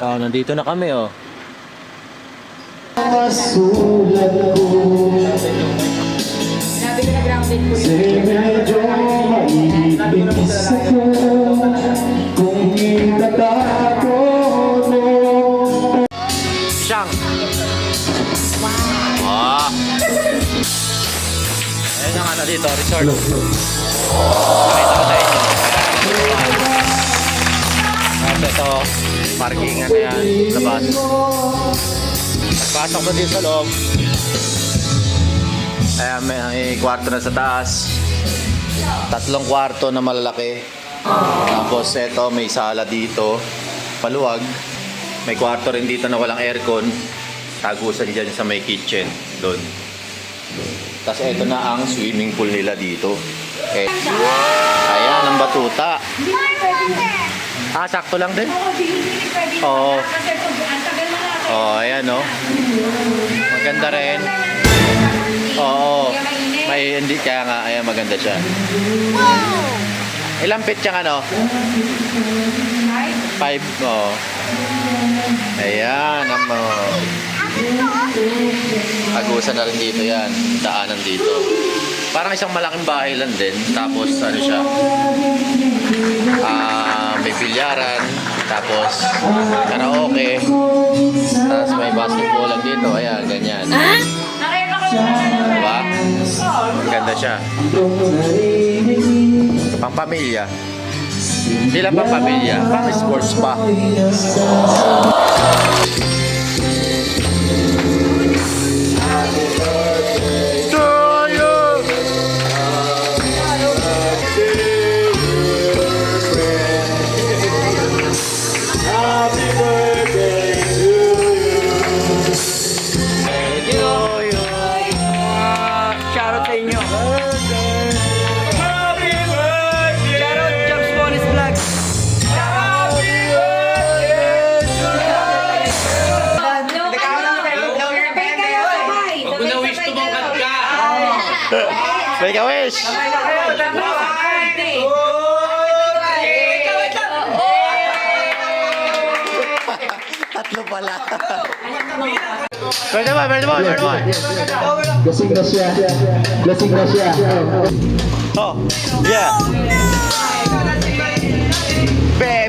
Oh, nandito na kami, oh. Masulat ko medyo maipis ako kung itatako mo. Siyang! Wow! Ayun ang ano dito, resort. Pakita ko sa inyo. Tapos ito, parkingan na yan, labas. Pasok mo din sa loob. Ayan, may kwarto na sa taas. 3 kwarto na malalaki. Tapos ito, may sala dito. Paluwag. May kwarto rin dito na walang aircon. Tagusan dyan sa may kitchen. Doon. Tapos ito na ang swimming pool nila dito. Okay. Ayan, ang batuta. Ah, sakto lang din? Oo. Oh, ayan, oh. Maganda rin. Oo. May hindi kaya nga, ayan, maganda siya. Ilang feet siyang ano? 5. Oh. Ayan, ang agusan na rin dito yan. Daanan dito. Parang isang malaking bahay lang din. Tapos ano siya? May bilyaran. Tapos karaoke. Tapos may basketball lang dito. Ayan, ganyan. Diba? Ganda siya. Pang pamilya. Hindi lang pang pamilya. Pang sports pa. Make a wish! Tatlo pala. Pwede ba? Lasing na siya. Lasing na siya. Oh, yeah.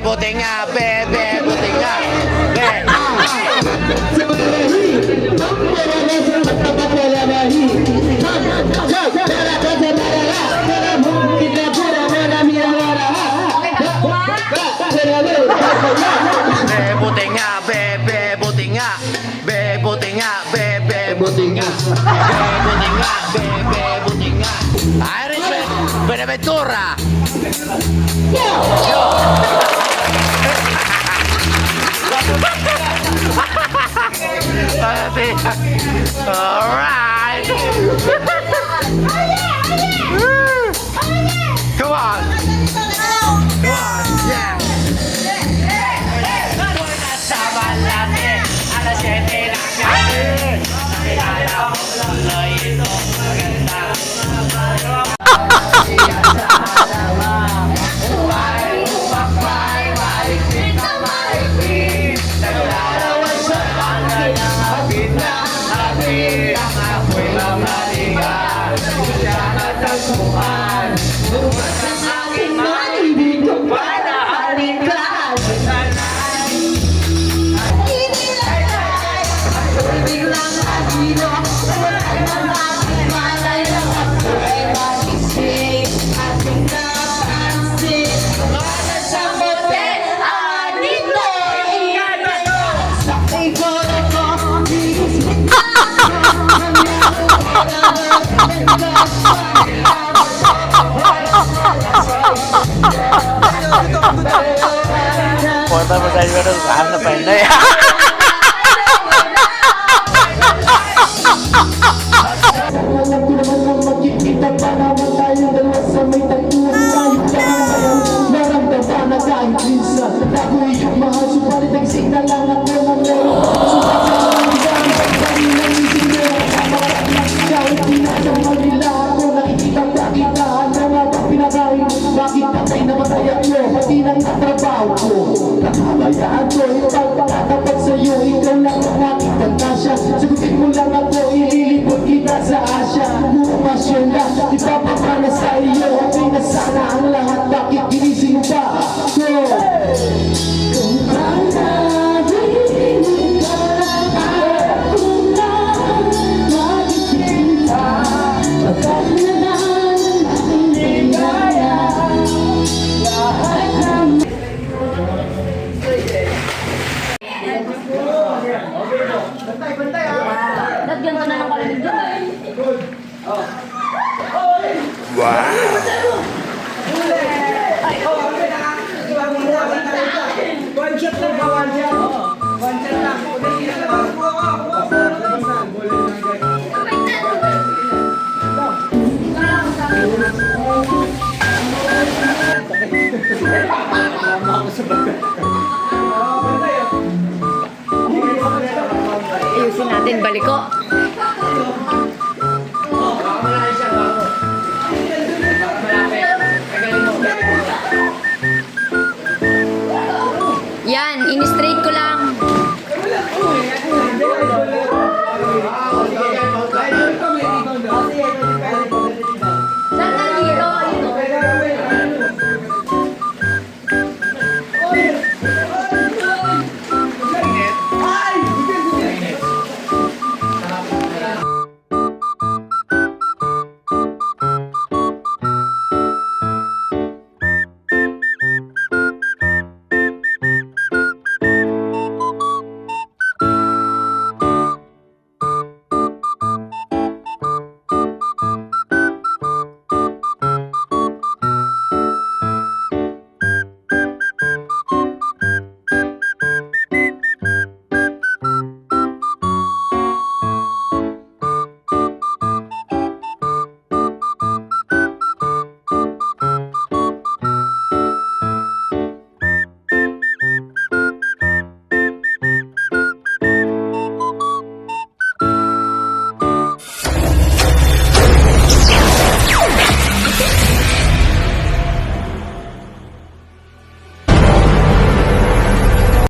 Buti nga, buti nga. Irish Benaventura. All right. Come on. Yeah. Ang ako'y mamaliga, siya at ang pinakain. Bakit patay na matay ako? Pati ng trabaho ko. Nakabayaan ko, ipagpatapat sa'yo. Ikaw lang ang aking pagkasya. Sagutin mo lang ako, ililipot kita sa Asya. Pumasyon na, ipapakala sa iyo. Okay na sana ang lahat, bakit ginising mo pa ako? Kung hanapin ka ako lang magigita, pagkat na hindi kaya lahat ng Lagyan ka na ng kalamig doon. One shot lang ba? One shot? One shot lang. Ayusin natin, baliko.